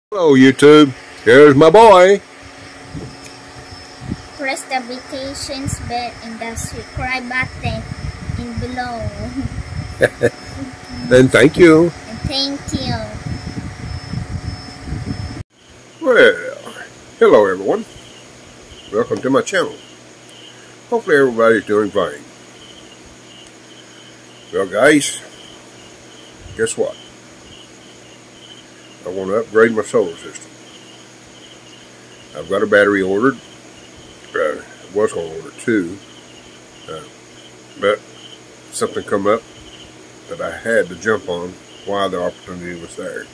Hello YouTube, here's my boy. Press the notifications bell and the subscribe button in below. And thank you. And thank you. Well, hello everyone. Welcome to my channel. Hopefully everybody's doing fine. Well guys, guess what? I want to upgrade my solar system. I've got a battery ordered. I was going to order two, but something come up that I had to jump on while the opportunity was there.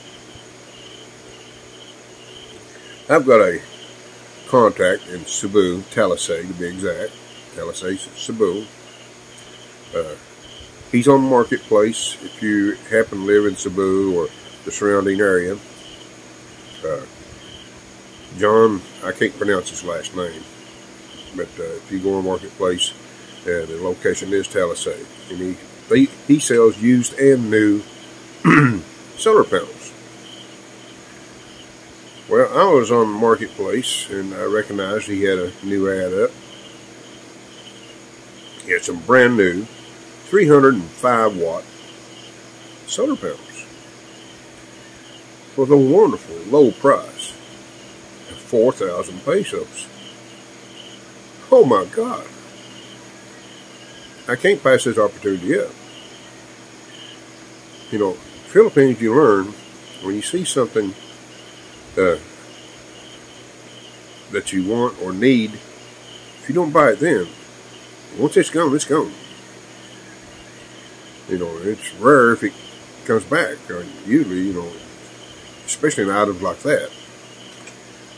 I've got a contact in Cebu, Talisay to be exact. Talisay, Cebu. He's on the marketplace if you happen to live in Cebu or the surrounding area. John, I can't pronounce his last name, but if you go on marketplace, the location is Talisay, and he sells used and new solar panels. Well, I was on the marketplace and I recognized he had a new ad up. He had some brand new 305 watt solar panels for the wonderful low price of 4,000 pesos. Oh my God. I can't pass this opportunity up. You know, Philippines, you learn when you see something that you want or need, if you don't buy it then, once it's gone, it's gone. You know, it's rare if it comes back. Usually, you know, especially in items like that.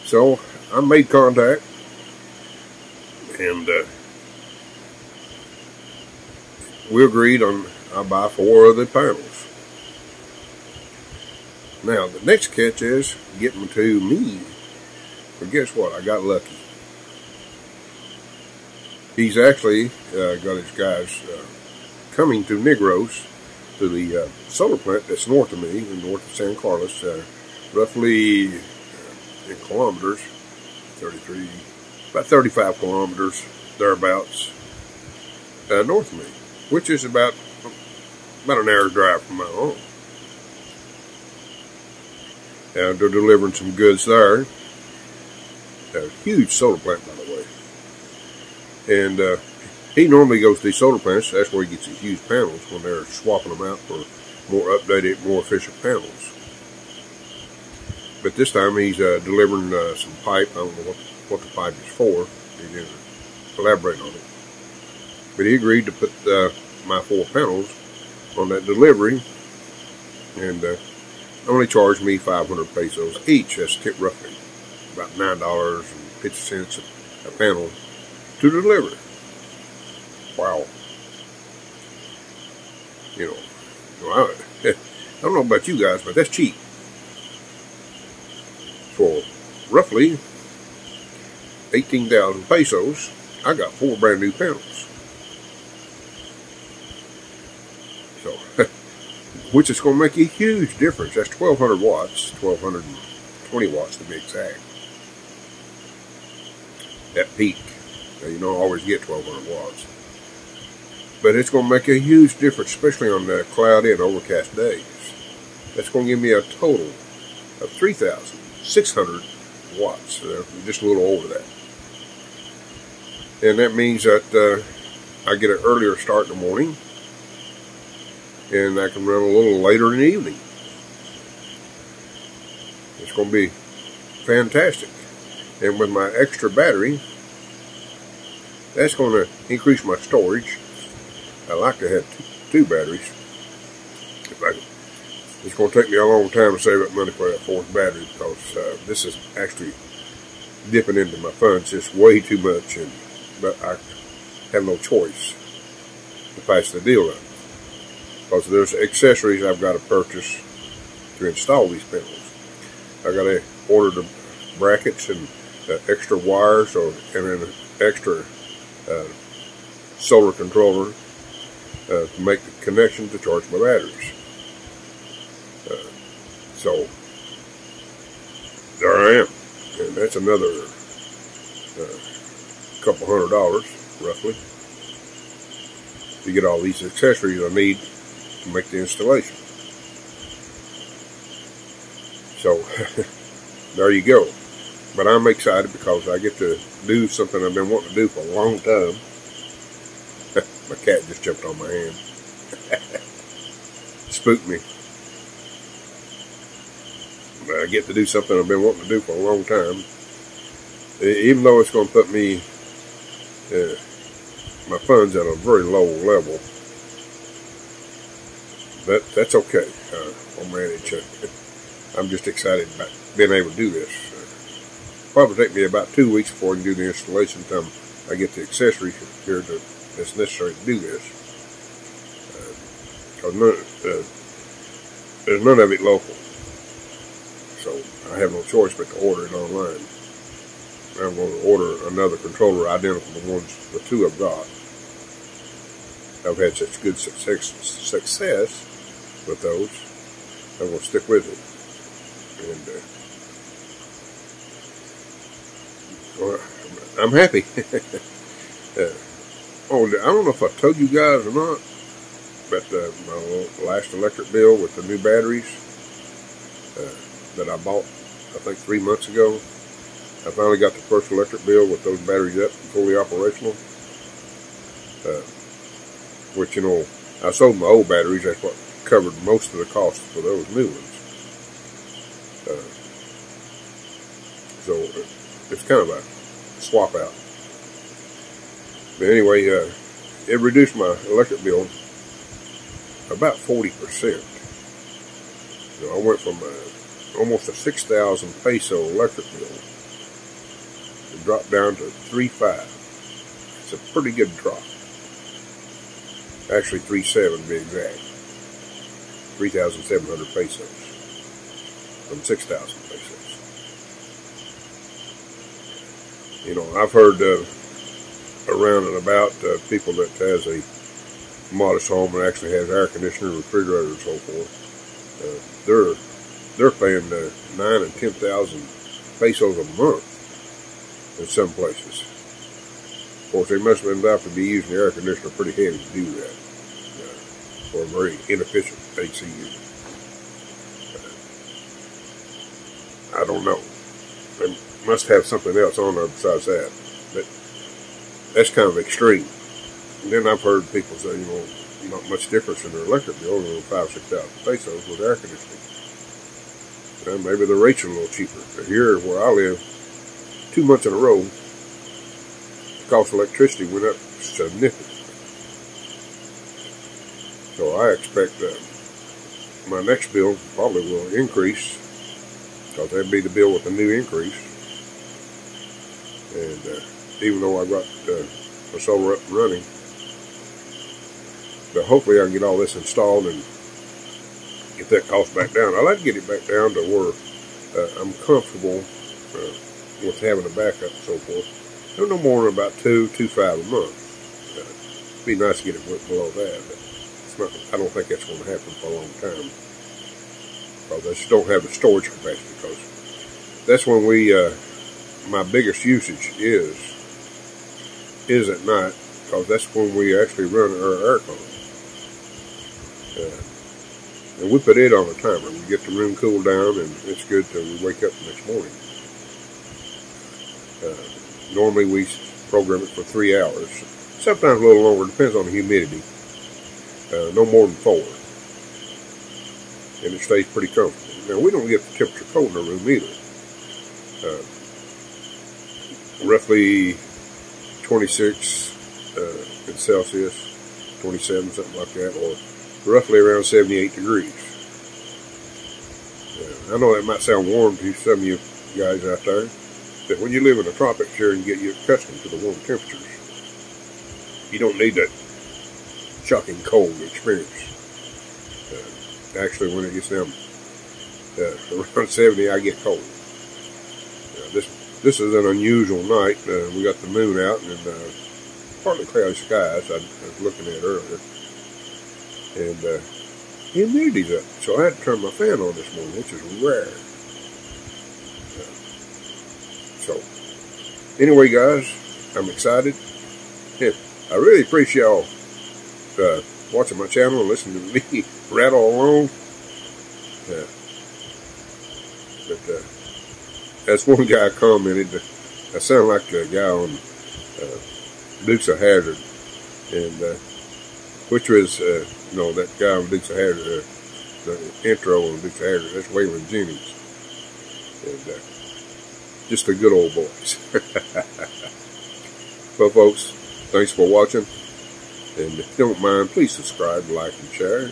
So I made contact, and we agreed on I'll buy 4 of the panels. Now the next catch is getting to me. But guess what? I got lucky. He's actually got his guys coming to Negros, to the solar plant that's north of me, north of San Carlos, roughly in kilometers, about 35 kilometers, thereabouts, north of me, which is about an hour's drive from my home. And they're delivering some goods there. A huge solar plant, by the way. And he normally goes to these solar plants. That's where he gets his huge panels when they're swapping them out for more updated, more efficient panels. But this time he's delivering some pipe. I don't know what the pipe is for. He didn't elaborate on it. But he agreed to put my 4 panels on that delivery, and only charged me 500 pesos each. That's roughly about $9.50 a panel to deliver. Wow. You know, I don't know about you guys, but that's cheap. For roughly 18,000 pesos, I got 4 brand new panels. So, which is going to make a huge difference. That's 1,200 watts, 1,220 watts to be exact. At peak. Now, you don't always get 1,200 watts. But it's going to make a huge difference, especially on the cloudy and overcast days. That's going to give me a total of 3,600 watts, just a little over that. And that means that I get an earlier start in the morning, and I can run a little later in the evening. It's going to be fantastic. And with my extra battery, that's going to increase my storage. I like to have 2 batteries. It's going to take me a long time to save up money for that 4th battery, because this is actually dipping into my funds just way too much, but I have no choice to pass the deal up, because there's accessories I've got to purchase to install these panels. I got to order the brackets and extra wires, and then an extra solar controller to make the connection to charge my batteries. So there I am. And that's another couple $100 roughly to get all these accessories I need to make the installation. So there you go. But I'm excited because I get to do something I've been wanting to do for a long time. My cat just jumped on my hand. Spooked me. But I get to do something I've been wanting to do for a long time. Even though it's going to put me, my funds at a very low level. But that's okay. I'll manage. I'm just excited about being able to do this. Probably take me about 2 weeks before I can do the installation time I get the accessories here that's necessary to do this. Because there's none of it local. So I have no choice but to order it online. I'm going to order another controller identical to the two I've got. I've had such good success with those. I'm going to stick with it. And I'm happy. I don't know if I told you guys or not, but my last electric bill with the new batteries that I bought, I think 3 months ago, I finally got the first electric bill with those batteries up and fully operational. Which, you know, I sold my old batteries. That's what covered most of the cost for those new ones. So it's kind of a swap out. But anyway, it reduced my electric bill about 40%. So I went from almost a 6,000 peso electric bill to drop down to 3,500. It's a pretty good drop. Actually 3,700 to be exact. 3,700 pesos from 6,000 pesos. You know, I've heard around and about people that has a modest home and actually has air conditioner, refrigerator, and so forth. They're paying 9,000 and 10,000 pesos a month in some places. Of course, they must have to be using the air conditioner pretty heavy to do that, for a very inefficient AC unit. I don't know. They must have something else on there besides that. But that's kind of extreme. And then I've heard people say, you know, not much difference in their electric bill, 5,000 or 6,000 pesos with air conditioning. Well, maybe the rates are a little cheaper. But here where I live, 2 months in a row, the cost of electricity went up significantly. So I expect my next bill probably will increase, because that'd be the bill with the new increase. And even though I got my solar up and running, but hopefully I can get all this installed and get that cost back down. I'd like to get it back down to where I'm comfortable with having a backup and so forth. No more than about $2,500 a month. It'd be nice to get it below that, but it's not. I don't think that's going to happen for a long time, because I just don't have the storage capacity. Because that's when my biggest usage is at night, because that's when we actually run our aircon. And we put it on a timer. We get the room cooled down, and it's good till we wake up the next morning. Normally we program it for 3 hours. Sometimes a little longer, depends on the humidity. No more than 4. And it stays pretty comfortable. Now, we don't get the temperature cold in the room either. Roughly 26 in Celsius, 27, something like that, or roughly around 78 degrees. I know that might sound warm to some of you guys out there, but when you live in the tropics here and get accustomed to the warm temperatures, you don't need that shocking cold experience. Actually, when it gets down around 70, I get cold. This is an unusual night. We got the moon out and partly cloudy skies. I was looking at earlier, and the humidity's up, so I had to turn my fan on this morning, which is rare. So, anyway, guys, I'm excited. Yeah, I really appreciate y'all watching my channel and listening to me rattle along. But as one guy commented, I sound like a guy on Dukes of Hazzard, and which was that guy on Dukes of Hazzard, the intro on Dukes of Hazzard. That's Waylon Jennings, and just a good old voice. Well, folks, thanks for watching, and if you don't mind, please subscribe, like, and share.